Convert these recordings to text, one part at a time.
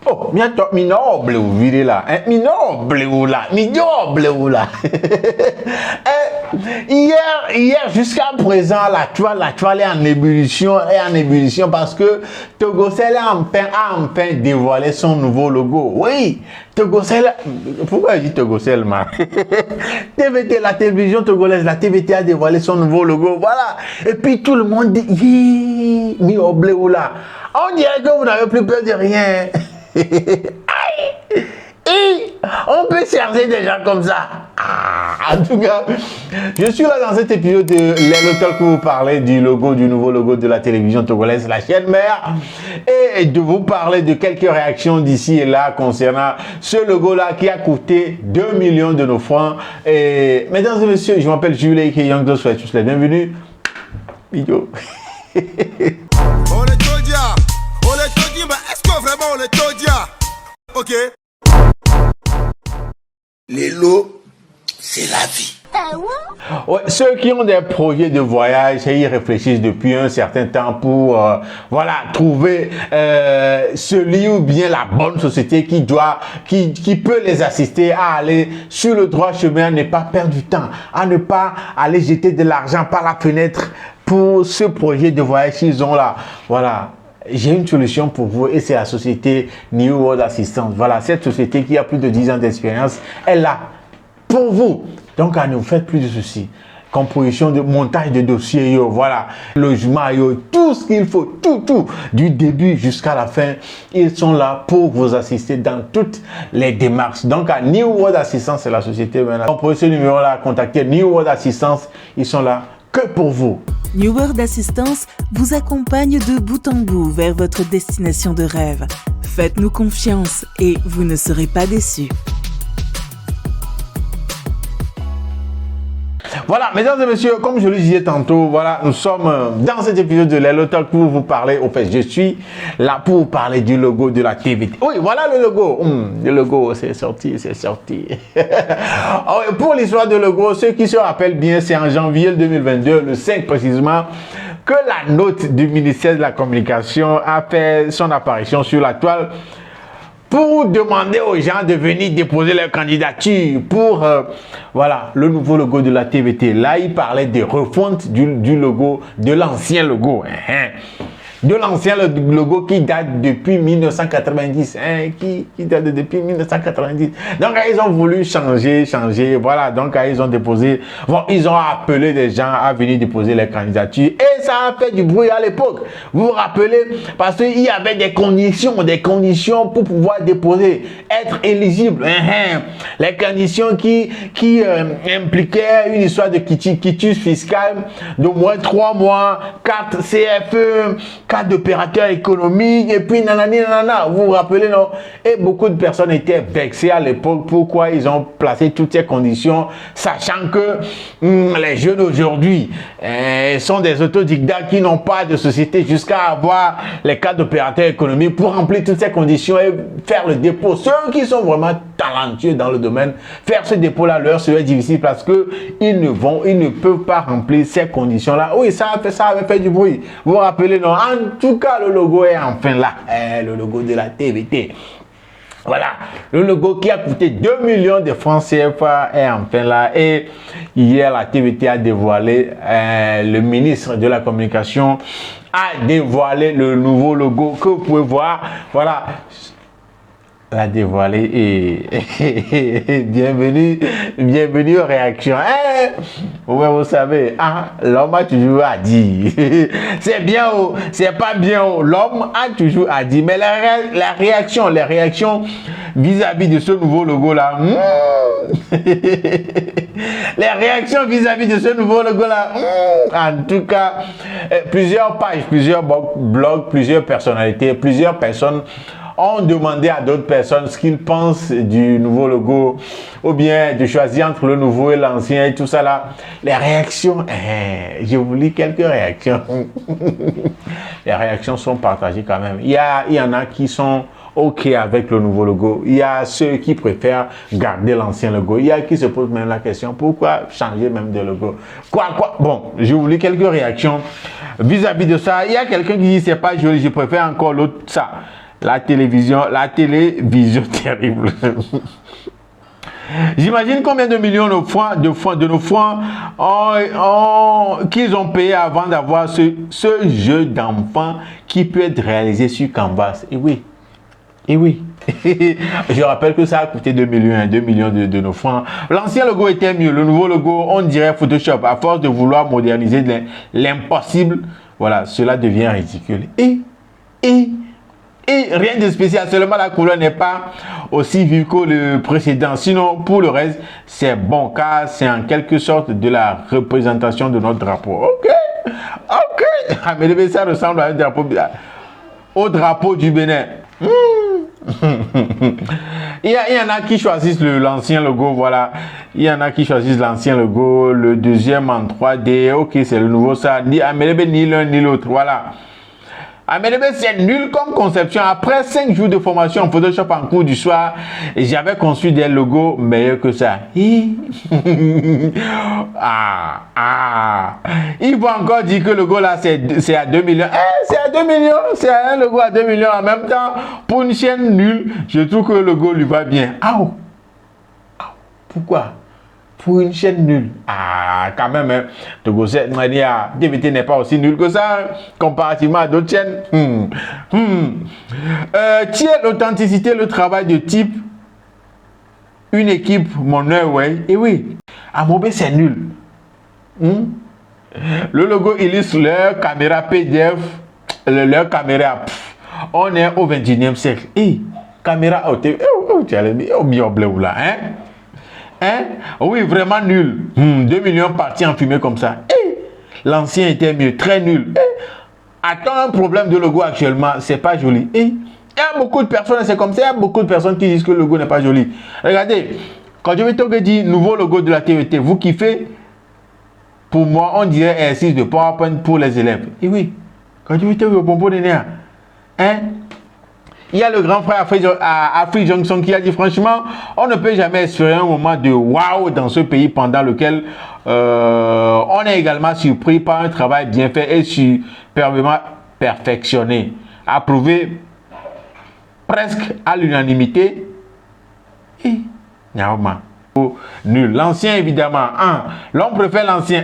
Oh, mi noble ou vire là, mi noble ou là, mi noble ou là. Hier jusqu'à présent, la toile est en ébullition, parce que Togocel a enfin dévoilé son nouveau logo. Oui, Togocel, pourquoi je dis Togocel, man? TVT, la télévision togolaise, la TVT a dévoilé son nouveau logo, voilà. Et puis tout le monde dit, mi noble ou là. On dirait que vous n'avez plus peur de rien. Et on peut chercher des gens comme ça. En tout cas, je suis là dans cet épisode de Lelo Talk pour vous parler du nouveau logo de la télévision togolaise, la chaîne mère, et de vous parler de quelques réactions d'ici et là concernant ce logo-là qui a coûté 2 millions de nos francs. Et mesdames et messieurs, je m'appelle Jules et Young Dos, soyez tous les bienvenus. Vidéo. On est Todia, mais est-ce que vraiment on est Todia? Ok. Lelo, c'est la vie. Ouais, ceux qui ont des projets de voyage, ils réfléchissent depuis un certain temps pour voilà, trouver celui ou bien la bonne société qui peut les assister à aller sur le droit chemin, à ne pas perdre du temps, à ne pas aller jeter de l'argent par la fenêtre pour ce projet de voyage qu'ils ont là. Voilà. J'ai une solution pour vous et c'est la société New World Assistance. Voilà, cette société qui a plus de 10 ans d'expérience, elle est là pour vous. Donc, ne vous faites plus de soucis. Composition de montage de dossiers, yo, voilà, logement, yo, tout ce qu'il faut, tout, du début jusqu'à la fin, ils sont là pour vous assister dans toutes les démarches. Donc, à New World Assistance, c'est la société. Composez ce numéro-là, contactez New World Assistance, ils sont là que pour vous. New World Assistance vous accompagne de bout en bout vers votre destination de rêve. Faites-nous confiance et vous ne serez pas déçus. Voilà, mesdames et messieurs, comme je le disais tantôt, voilà, nous sommes dans cet épisode de Lelo Talk pour vous parler, au fait, je suis là pour vous parler du logo de la TVT. Oui, voilà le logo, c'est sorti. Pour l'histoire du logo, ceux qui se rappellent bien, c'est en janvier 2022, le 5 précisément, que la note du ministère de la Communication a fait son apparition sur la toile pour demander aux gens de venir déposer leur candidature pour voilà, le nouveau logo de la TVT. Là, il parlait de refonte du logo, de l'ancien logo. De l'ancien logo qui date depuis 1990. Qui date depuis 1990. Donc, ils ont voulu changer. Voilà, donc ils ont déposé, bon, ils ont appelé des gens à venir déposer les candidatures. Et ça a fait du bruit à l'époque. Vous vous rappelez? Parce qu'il y avait des conditions pour pouvoir déposer, être éligible. Les conditions qui impliquaient une histoire de quitus fiscal d'au moins 3 mois, 4 CFE, 4 d'opérateurs économiques, et puis nanana, vous vous rappelez, non? Et beaucoup de personnes étaient vexées à l'époque. Pourquoi ils ont placé toutes ces conditions, sachant que les jeunes aujourd'hui sont des autodidactes qui n'ont pas de société jusqu'à avoir les cartes d'opérateurs économiques pour remplir toutes ces conditions et faire le dépôt. Ceux qui sont vraiment talentueux dans le domaine, faire ce dépôt-là leur serait difficile parce que ils ne peuvent pas remplir ces conditions-là. Oui, ça avait fait du bruit. Vous vous rappelez, non? En tout cas, le logo est enfin là. Le logo de la TVT. Voilà, le logo qui a coûté 2 millions de francs CFA est enfin là. Et hier, la TVT a dévoilé, le ministre de la Communication a dévoilé le nouveau logo que vous pouvez voir. Voilà. La dévoilé et bienvenue aux réactions. Vous savez, l'homme a toujours à dire. C'est bien, c'est pas bien. L'homme a toujours à dire. Mais la réaction vis-à-vis de ce nouveau logo là. Les réactions vis-à-vis de ce nouveau logo là. En tout cas, plusieurs pages, plusieurs blogs, plusieurs personnalités, plusieurs personnes ont demandé à d'autres personnes ce qu'ils pensent du nouveau logo ou bien de choisir entre le nouveau et l'ancien et tout ça là. Les réactions, je vous lis quelques réactions. Les réactions sont partagées quand même. Il y en a qui sont OK avec le nouveau logo. Il y a ceux qui préfèrent garder l'ancien logo. Il y a qui se posent même la question, pourquoi changer même de logo? Quoi? Bon, je vous lis quelques réactions vis-à-vis de ça. Il y a quelqu'un qui dit, c'est pas joli, je préfère encore l'autre, ça. La télévision terrible. J'imagine combien de millions de nos francs qu'ils ont payé avant d'avoir ce jeu d'enfant qui peut être réalisé sur Canvas. Et oui. Je rappelle que ça a coûté 2 millions de nos francs. L'ancien logo était mieux. Le nouveau logo, on dirait Photoshop. À force de vouloir moderniser l'impossible, voilà, cela devient ridicule. Et rien de spécial, seulement la couleur n'est pas aussi vive que le précédent. Sinon, pour le reste, c'est bon, car c'est en quelque sorte de la représentation de notre drapeau. Ok. Ah, mais ça ressemble à un drapeau, au drapeau du Bénin. Il y en a qui choisissent l'ancien logo, voilà. Il y en a qui choisissent l'ancien logo, le deuxième en 3D. Ok, c'est le nouveau, ça. Ni l'un ni l'autre, voilà. Amédébé, c'est nul comme conception. Après 5 jours de formation en Photoshop en cours du soir, j'avais conçu des logos meilleurs que ça. Il faut encore dire que le logo là, c'est à 2 millions. C'est à 2 millions. C'est un logo à 2 millions. En même temps, pour une chaîne nulle, je trouve que le logo lui va bien. Pourquoi? Pour une chaîne nulle. Quand même, hein. Cette manière, TVT n'est pas aussi nul que ça, comparativement à d'autres chaînes. Tiens, l'authenticité, le travail de type, une équipe, mon œil, ouais. Et oui, à Mobé, c'est nul. Le logo illustre leur caméra PDF, leur caméra. On est au 21e siècle. Caméra, tu as mis au milieu bleu là, hein? Oui, vraiment nul. 2 millions partis en fumée comme ça. L'ancien était mieux, très nul. Attends, un problème de logo actuellement, c'est pas joli. Il y a beaucoup de personnes, c'est comme ça, il y a beaucoup de personnes qui disent que le logo n'est pas joli. Regardez, quand je vais dire nouveau logo de la TVT, vous kiffez? Pour moi, on dirait exercice de PowerPoint pour les élèves. Et oui, quand je vais au bonbon de nerfs, il y a le grand frère Afri Johnson qui a dit franchement, on ne peut jamais espérer un moment de waouh dans ce pays pendant lequel on est également surpris par un travail bien fait et superbement perfectionné, approuvé presque à l'unanimité. Nul. L'ancien évidemment. L'homme préfère l'ancien.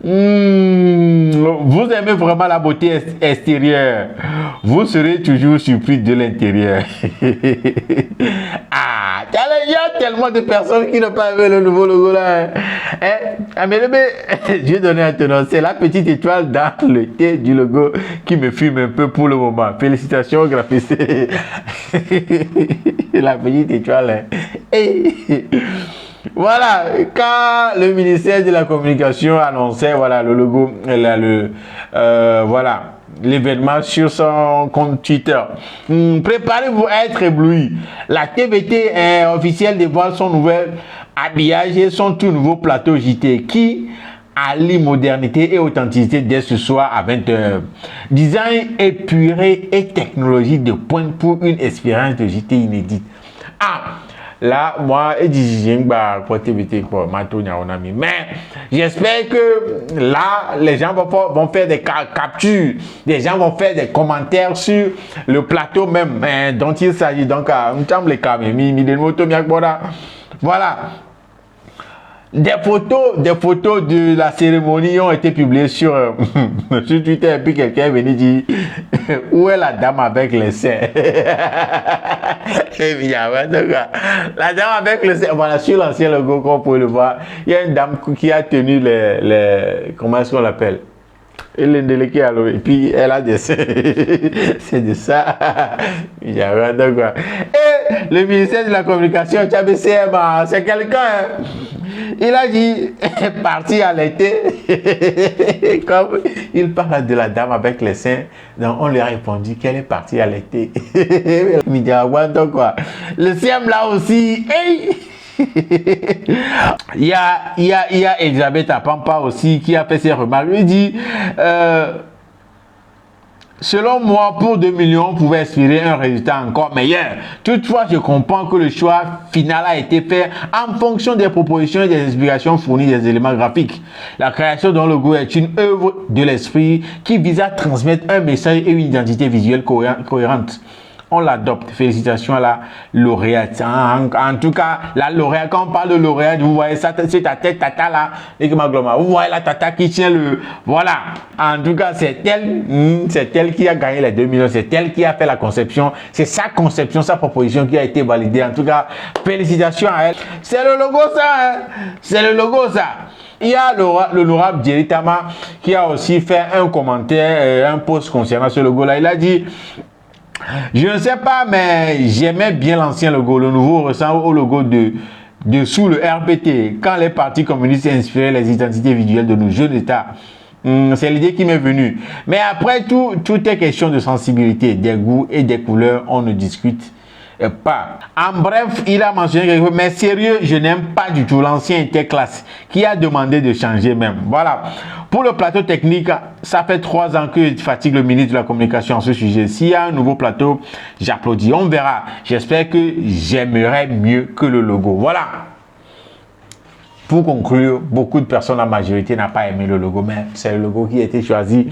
Vous aimez vraiment la beauté extérieure, vous serez toujours surpris de l'intérieur. Il y a tellement de personnes qui n'ont pas vu le nouveau logo là. Je vais donner un tenant. C'est la petite étoile dans le thé du logo qui me fume un peu pour le moment. Félicitations, graphiste. La petite étoile. Voilà, quand le ministère de la Communication annonçait voilà, le logo, voilà, l'événement sur son compte Twitter. Préparez-vous à être ébloui. La TVT officielle dévoile son nouvel habillage et son tout nouveau plateau JT qui allie modernité et authenticité dès ce soir à 20h. Design épuré et technologie de pointe pour une expérience de JT inédite. Là, moi, mais j'espère que là, les gens vont faire des captures, les gens vont faire des commentaires sur le plateau même dont il s'agit. Donc, voilà. Des photos de la cérémonie ont été publiées sur Twitter et puis quelqu'un est venu dire où est la dame avec les seins. La dame avec les seins, voilà, sur l'ancien logo qu'on peut le voir, il y a une dame qui a tenu les comment est-ce qu'on l'appelle? Et puis elle a des seins. C'est de ça. Et le ministère de la Communication, c'est quelqu'un. Il a dit, parti à l'été. Comme il parle de la dame avec les seins, donc on lui a répondu qu'elle est partie à l'été. Le CM là aussi. Il y a Elisabeth Apampa aussi qui a fait ses remarques. Il dit Selon moi, pour 2 millions, on pouvait espérer un résultat encore meilleur. Toutefois, je comprends que le choix final a été fait en fonction des propositions et des explications fournies des éléments graphiques. La création d'un logo est une œuvre de l'esprit qui vise à transmettre un message et une identité visuelle cohérente. On l'adopte. Félicitations à la lauréate. En tout cas, la lauréate, quand on parle de lauréate, vous voyez ça, c'est ta tête, tata là, vous voyez la tata qui tient le... Voilà. En tout cas, c'est elle qui a gagné les 2 millions, c'est elle qui a fait la conception, c'est sa conception, sa proposition qui a été validée. En tout cas, félicitations à elle. C'est le logo ça, hein? C'est le logo ça. Il y a l'honorable Jerry Tama qui a aussi fait un commentaire, un post concernant ce logo-là. Il a dit... Je ne sais pas, mais j'aimais bien l'ancien logo. Le nouveau ressemble au logo de sous le RPT, quand les partis communistes inspiraient les identités visuelles de nos jeunes États. C'est l'idée qui m'est venue. Mais après, tout est question de sensibilité, des goûts et des couleurs. On ne discute pas. En bref, il a mentionné quelque chose, mais sérieux, je n'aime pas du tout l'ancien interclasse qui a demandé de changer même. Voilà. Pour le plateau technique, ça fait 3 ans que je fatigue le ministre de la Communication à ce sujet. S'il y a un nouveau plateau, j'applaudis. On verra. J'espère que j'aimerais mieux que le logo. Voilà. Pour conclure, beaucoup de personnes, la majorité n'a pas aimé le logo, mais c'est le logo qui a été choisi.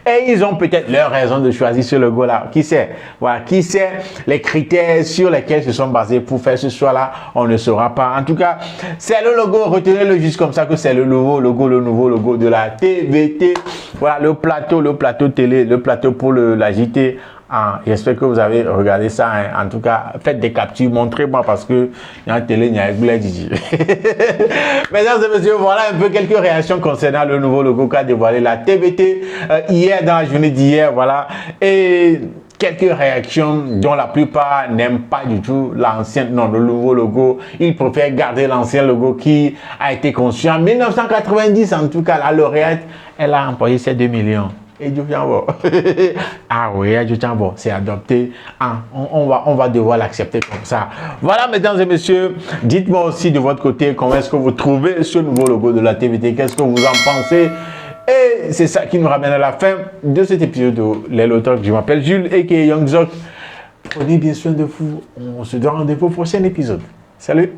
Et ils ont peut-être leur raison de choisir ce logo-là. Qui sait? Voilà, qui sait les critères sur lesquels ils se sont basés pour faire ce choix-là? On ne saura pas. En tout cas, c'est le logo. Retenez-le juste comme ça que c'est le nouveau logo de la TVT. Voilà, le plateau télé, le plateau pour la JT. J'espère que vous avez regardé ça. En tout cas, faites des captures, montrez-moi parce que il y a une télé, il y a un Goulet Didi. Mesdames et messieurs, voilà un peu quelques réactions concernant le nouveau logo qu'a dévoilé la TVT hier, dans la journée d'hier. Voilà. Et quelques réactions dont la plupart n'aiment pas du tout le nouveau logo. Ils préfèrent garder l'ancien logo qui a été conçu en 1990. En tout cas, la lauréate, elle a employé ses 2 millions. Et ah oui, c'est adopté. On va devoir l'accepter comme ça. Voilà, mesdames et messieurs, dites-moi aussi de votre côté comment est-ce que vous trouvez ce nouveau logo de la TVT. Qu'est-ce que vous en pensez? Et c'est ça qui nous ramène à la fin de cet épisode de Lelo Talk. Je m'appelle Jules et Young Zok. Prenez bien soin de vous. On se donne rendez-vous au prochain épisode. Salut!